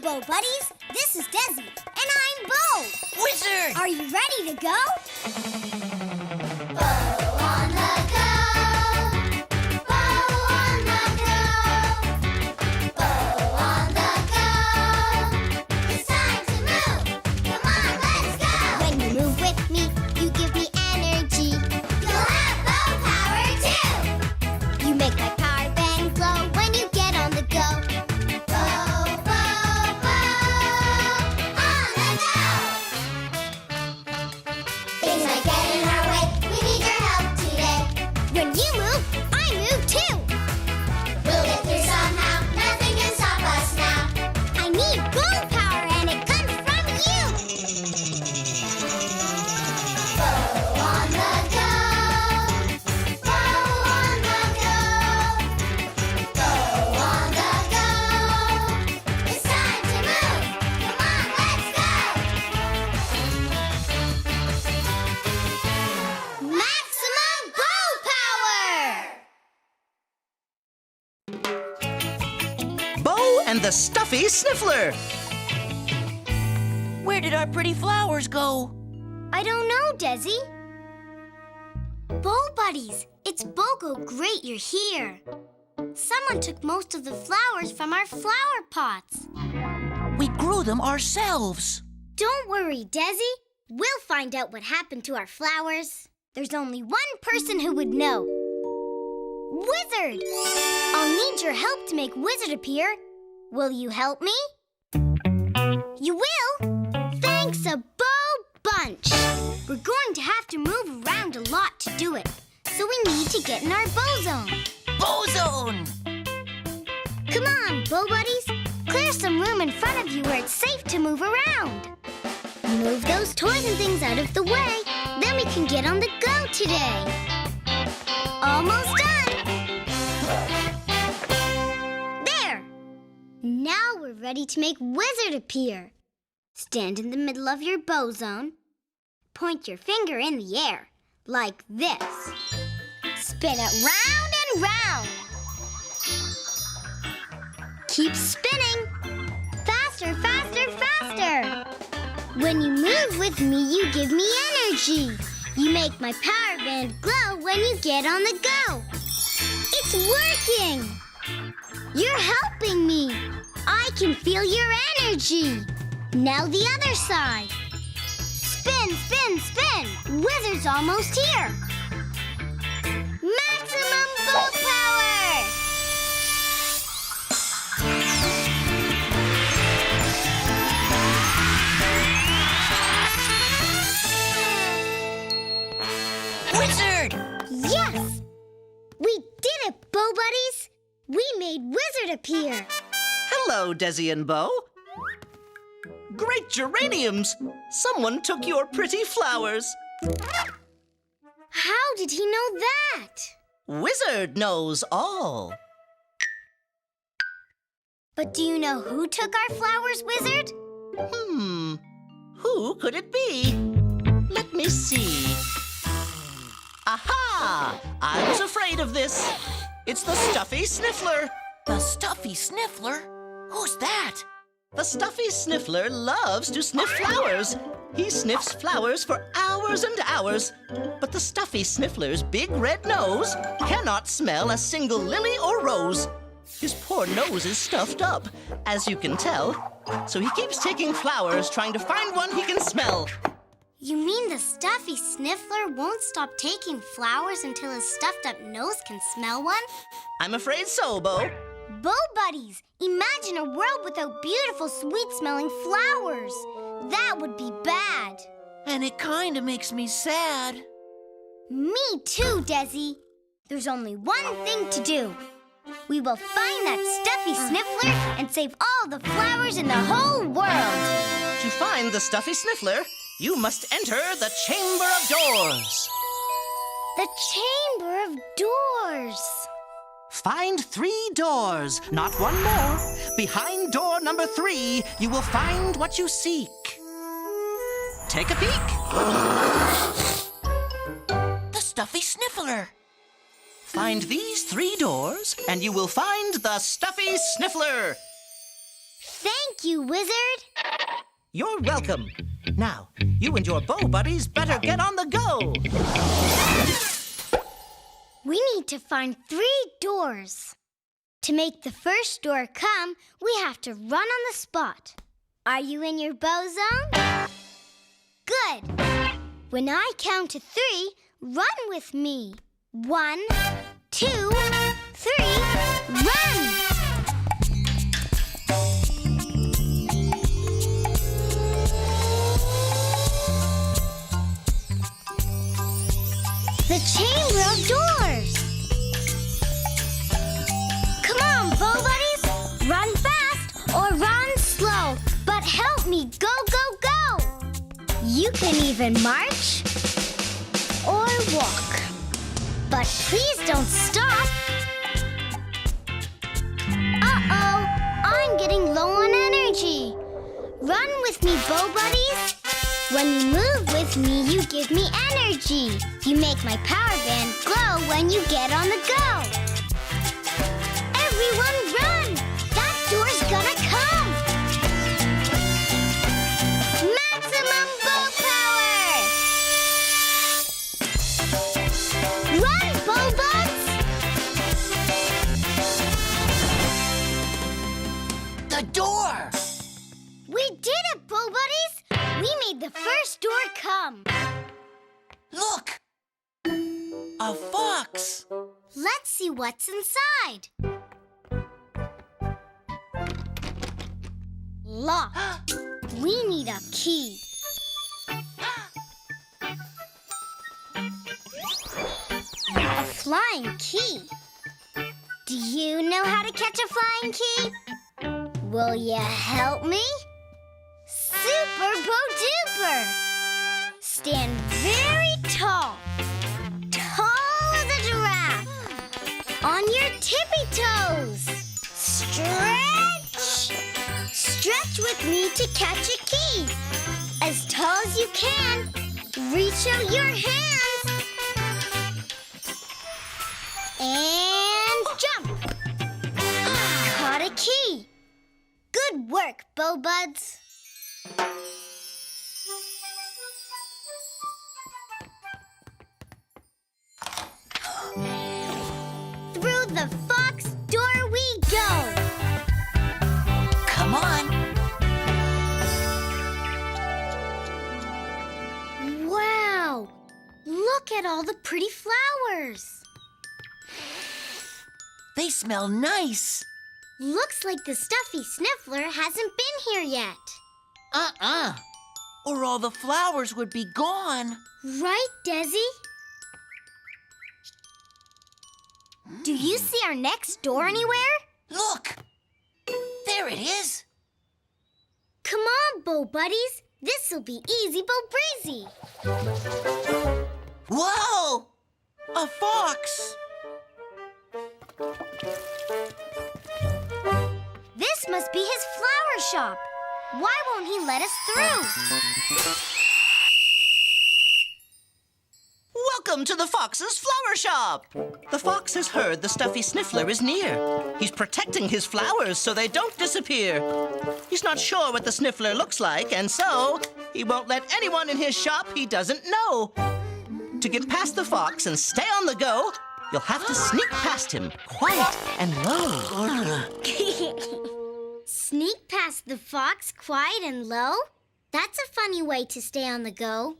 Bo Buddies. This is Dezzy, and I'm Bo. Wizard! Are you ready to go? And the Stuffy Sniffler. Where did our pretty flowers go? I don't know, Dezzy. Bo Buddies, it's Bogo. Great you're here. Someone took most of the flowers from our flower pots. We grew them ourselves. Don't worry, Dezzy. We'll find out what happened to our flowers. There's only one person who would know. Wizard! I'll need your help to make Wizard appear. Will you help me? You will? Thanks a bunch. We're going to have to move around a lot to do it, so we need to get in our Bo Zone. Bo Zone! Come on, Bo Buddies. Clear some room in front of you where it's safe to move around. Move those toys and things out of the way, then we can get on the go today. Almost done. Now we're ready to make Wizard appear. Stand in the middle of your Bo Zone. Point your finger in the air, like this. Spin it round and round. Keep spinning. Faster, faster, faster. When you move with me, you give me energy. You make my power band glow when you get on the go. It's working. You're helping me. I can feel your energy. Now the other side. Spin, spin, spin. Wizard's almost here. Maximum Bo power! Wizard! Yes! We did it, Bo Buddies. We made Wizard appear. Hello, Dezzy and Bo. Great geraniums! Someone took your pretty flowers. How did he know that? Wizard knows all. But do you know who took our flowers, Wizard? Who could it be? Let me see. Aha! I was afraid of this. It's the Stuffy Sniffler. The Stuffy Sniffler? Who's that? The Stuffy Sniffler loves to sniff flowers. He sniffs flowers for hours and hours. But the Stuffy Sniffler's big red nose cannot smell a single lily or rose. His poor nose is stuffed up, as you can tell. So he keeps taking flowers, trying to find one he can smell. You mean the Stuffy Sniffler won't stop taking flowers until his stuffed up nose can smell one? I'm afraid so, Bo. Bo Buddies, imagine a world without beautiful, sweet-smelling flowers. That would be bad. And it kinda makes me sad. Me too, Dezzy. There's only one thing to do. We will find that Stuffy Sniffler and save all the flowers in the whole world. To find the Stuffy Sniffler, you must enter the Chamber of Doors. The Chamber of Doors. Find 3 doors, not one more. Behind door number 3, you will find what you seek. Take a peek. The Stuffy Sniffler. Find these 3 doors, and you will find the Stuffy Sniffler. Thank you, Wizard. You're welcome. Now, you and your bow buddies better get on the go. We need to find 3 doors. To make the first door come, we have to run on the spot. Are you in your bow zone? Good. When I count to 3, run with me. 1, 2, 3, run! The chamber of doors. Come on, bow buddies. Run fast or run slow. But help me go, go, go. You can even march or walk. But please don't stop. Uh-oh, I'm getting low on energy. Run with me, bow buddies. When you move with me, you give me energy. You make my power band glow when you get on the go. Everyone run! That door's gonna come! Maximum bow power! Run, bow bugs! The door! We did it, bow buddies! We made the first door come. Look! A fox! Let's see what's inside. Locked. We need a key. A flying key. Do you know how to catch a flying key? Will you help me? Super Bo-Duper! Stand very tall. Tall as a giraffe. On your tippy toes. Stretch! Stretch with me to catch a key. As tall as you can. Reach out your hands. And jump. Caught a key. Good work, bow buds. Through the fox door we go. Come on! Wow! Look at all the pretty flowers. They smell nice. Looks like the Stuffy Sniffler hasn't been here yet. Or all the flowers would be gone. Right, Dezzy? Do you see our next door anywhere? Look! There it is. Come on, bow buddies. This'll be easy, bow breezy. Whoa! A fox! This must be his flower shop. Why won't he let us through? Welcome to the fox's flower shop. The fox has heard the Stuffy Sniffler is near. He's protecting his flowers so they don't disappear. He's not sure what the Sniffler looks like, and so he won't let anyone in his shop he doesn't know. To get past the fox and stay on the go, you'll have to sneak past him, quiet and low. Sneak past the fox quiet and low? That's a funny way to stay on the go.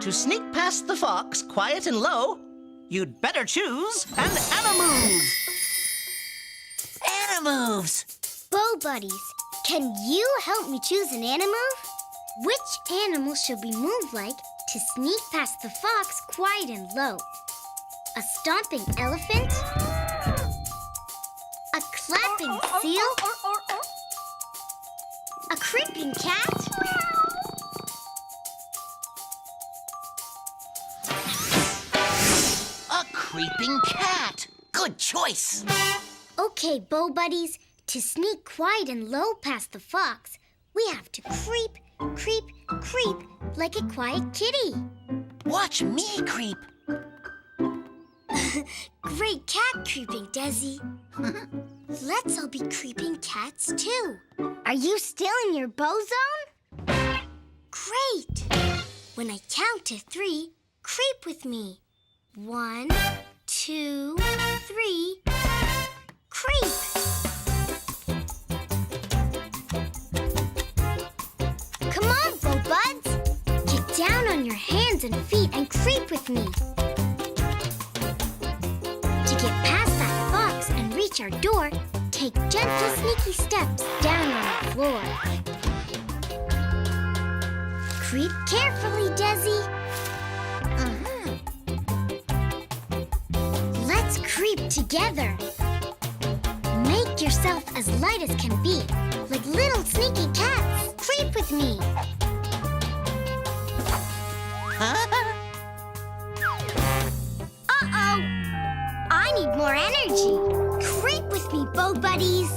To sneak past the fox quiet and low, you'd better choose an Animove. Animoves! Bow buddies, can you help me choose an animove? Which animal should we move like to sneak past the fox quiet and low? A stomping elephant? A clapping seal? A creeping cat? A creeping cat! Good choice! Okay, bow buddies, to sneak quiet and low past the fox, we have to creep, creep, creep like a quiet kitty. Watch me creep. Great cat creeping, Dezzy. Let's all be creeping cats, too. Are you still in your bow zone? Great! When I count to 3, creep with me. 1, 2, 3, creep! Come on, Buds. Get down on your hands and feet and creep with me. To get past that fox and reach our door, take gentle, sneaky steps down on the floor. Creep carefully, Dezzy. Let's creep together. Make yourself as light as can be, like little sneaky cats. Creep with me. Uh-oh! I need more energy. Creep with me, Bow Buddies.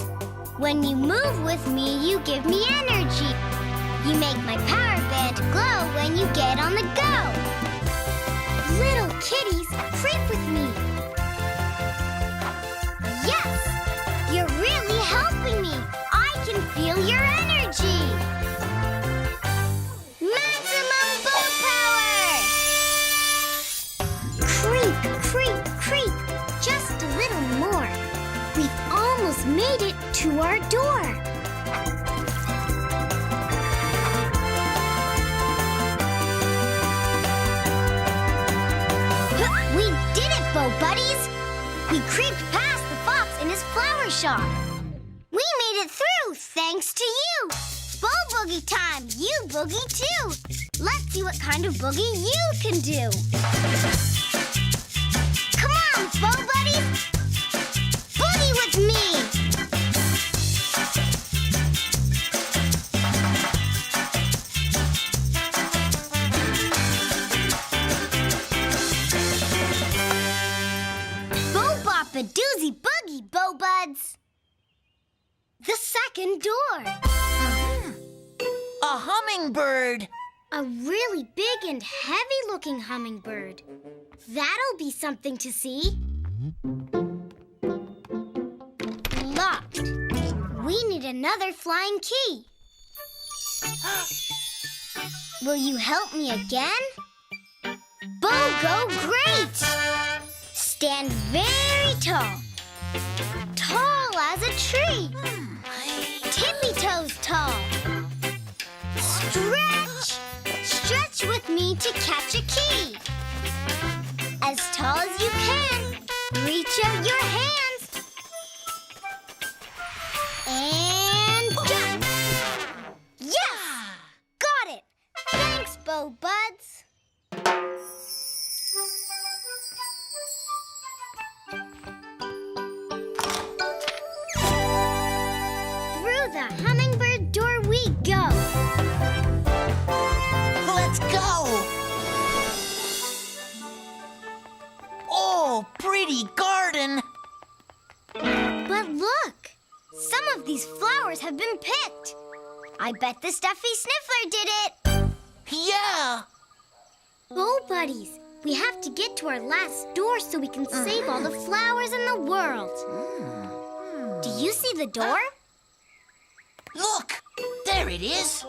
When you move with me, you give me energy. You make my power band glow when you get on the go. Little kitties, creep with me. Yes! You're really helping me. I can feel your energy. Maximum bow power! Creep, creep, creep. Just a little more. We've almost made it to our door. We did it, Bow Buddies! We creeped past the fox in his flower shop. We made it through thanks to you. Bow Boogie time! You boogie too! Let's see what kind of boogie you can do. Come on, Bow Buddies! Boogie with me! A doozy boogie, Bow Buds. The second door. A hummingbird. A really big and heavy-looking hummingbird. That'll be something to see. Locked. We need another flying key. Will you help me again? Bow go great! Stand very tall. Tall as a tree. Tippy-toes tall. Stretch! Stretch with me to catch a key. As tall as you can. Reach out your hands. And jump! Yes! Got it! Thanks, Bow Buds. Through the hummingbird door we go. Let's go. Oh, pretty garden. But look, some of these flowers have been picked. I bet the Stuffy Sniffler did it. Yeah. Bow Buddies, we have to get to our last door so we can save all the flowers in the world. Do you see the door? Look, there it is.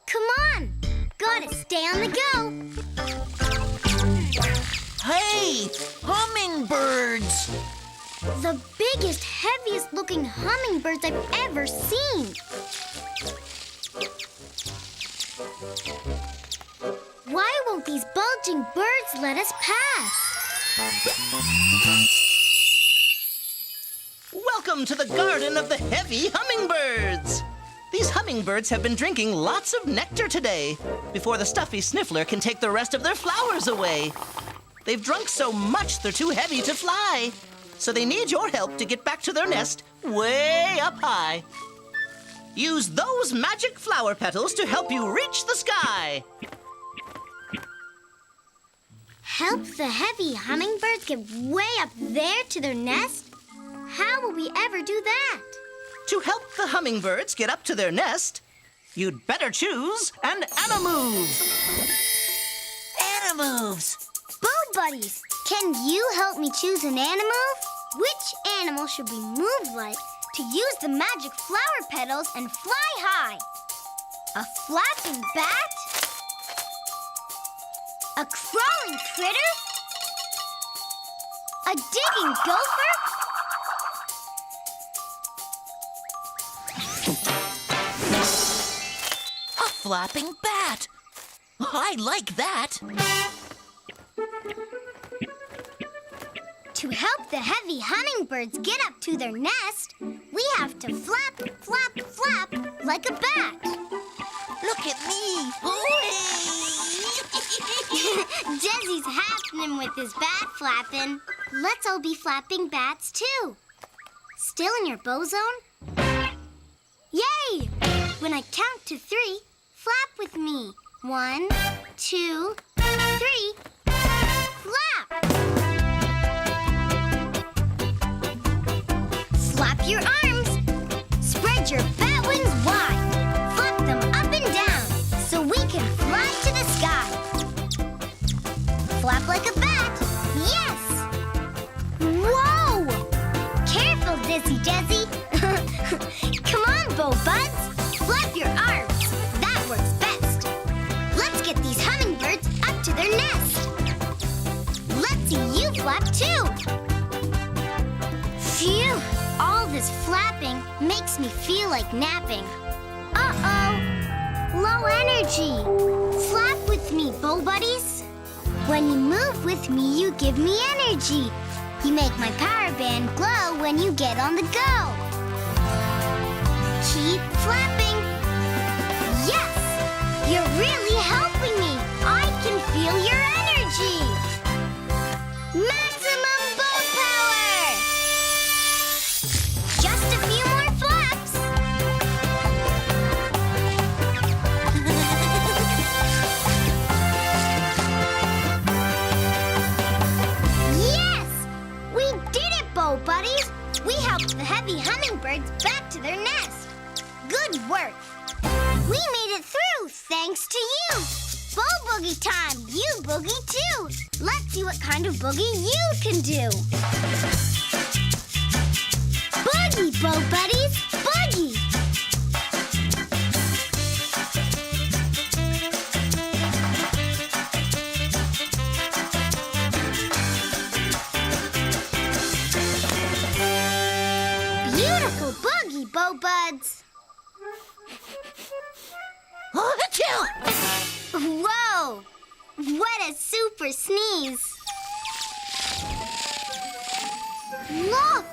Come on. Gotta stay on the go. Hey, hummingbirds. The biggest, heaviest looking hummingbirds I've ever seen. Why won't these bulging birds let us pass? Welcome to the garden of the heavy hummingbirds. These hummingbirds have been drinking lots of nectar today before the Stuffy Sniffler can take the rest of their flowers away. They've drunk so much they're too heavy to fly. So they need your help to get back to their nest way up high. Use those magic flower petals to help you reach the sky. Help the heavy hummingbirds get way up there to their nest? How will we ever do that? To help the hummingbirds get up to their nest, you'd better choose an Animove. Animoves. Bow Buddies, can you help me choose an Animove? Which animal should be moved like to use the magic flower petals and fly high? A flapping bat? A crawling critter? A digging gopher? A flapping bat. I like that. To help the heavy hummingbirds get up to their nest, we have to flap, flap, flap like a bat. Look at me. Dezzy's happening with his bat flapping. Let's all be flapping bats too. Still in your bow zone? Yay! When I count to 3, flap with me. 1, 2, 3, flap! Flap your arms. Spread your bat wings wide. Flap them up and down so we can fly to the sky. Flap like a bat. Yes! Whoa! Careful, Dezzy. Come on, Bo Buds. Flap your arms. That works best. Let's get these hummingbirds up to their nest. Let's see you flap too. Phew! All this flapping makes me feel like napping. Uh-oh! Low energy. Flap with me, Bo Buddies. When you move with me, you give me energy. You make my power band glow when you get on the go. Keep flapping. Yes! You're really helping me. I can feel your energy. Maximum bow power! Just a few more flaps. Yes! We did it, Bo Buddies. We helped the heavy hummingbirds back to their nest. Good work. We made it through thanks to you. Bo Boogie time. You boogie too. Let's see what kind of boogie you can do. Boogie, Bo Buddies. Boogie. Beautiful boogie, Bo Buds. Whoa! What a super sneeze! Look!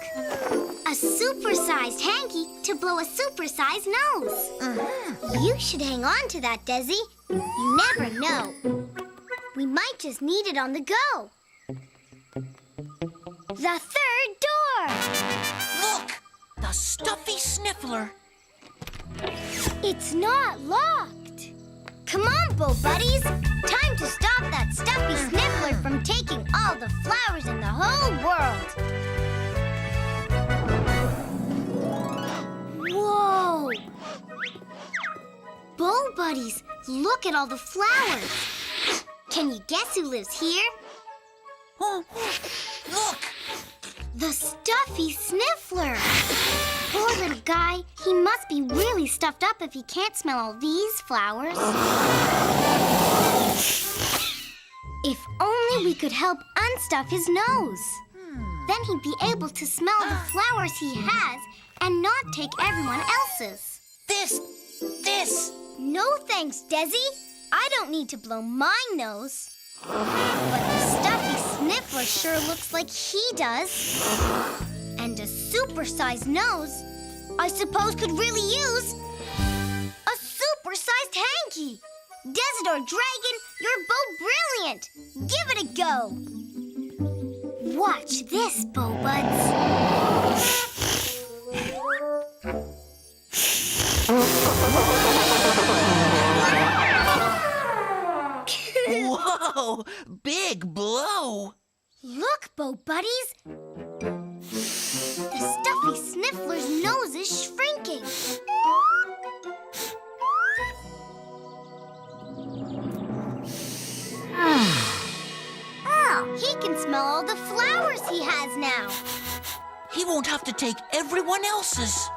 A super-sized hanky to blow a super-sized nose. You should hang on to that, Dezzy. You never know. We might just need it on the go. The third door! Look! The Stuffy Sniffler. It's not locked. Come on, Bo Buddies. Time to stop that Stuffy Sniffler from taking all the flowers in the whole world. Whoa! Bo Buddies, look at all the flowers. Can you guess who lives here? Look! The Stuffy Sniffler. Poor little guy. He must be really stuffed up if he can't smell all these flowers. If only we could help unstuff his nose. Then he'd be able to smell the flowers he has and not take everyone else's. This! No thanks, Dezzy. I don't need to blow my nose. But the Stuffy Sniffler sure looks like he does. And a super-sized nose, I suppose, could really use a super-sized hanky. Desidor Dragon, you're both brilliant. Give it a go. Watch this, Bo Buds. Whoa! Big blow! Look, Bo Buddies. The Stuffy Sniffler's nose is shrinking. He can smell all the flowers he has now. won't have to take everyone else's.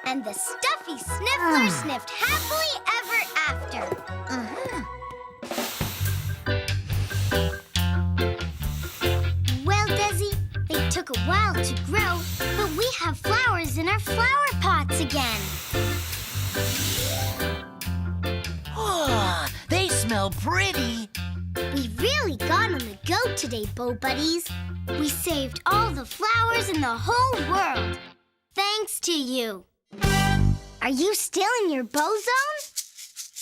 And the Stuffy Sniffler sniffed happily ever after. Well, Dezzy, they took a while to grow, but we have flowers in our flower pots again. Oh, they smell pretty. We really got on the go today, Bo Buddies. We saved all the flowers in the whole world. Thanks to you. Are you still in your bow zone?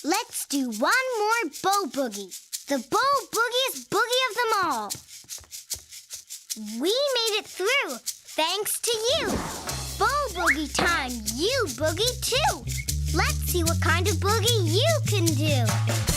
Let's do one more bow boogie. The bow boogiest boogie of them all. We made it through, thanks to you. Bow boogie time, you boogie too. Let's see what kind of boogie you can do.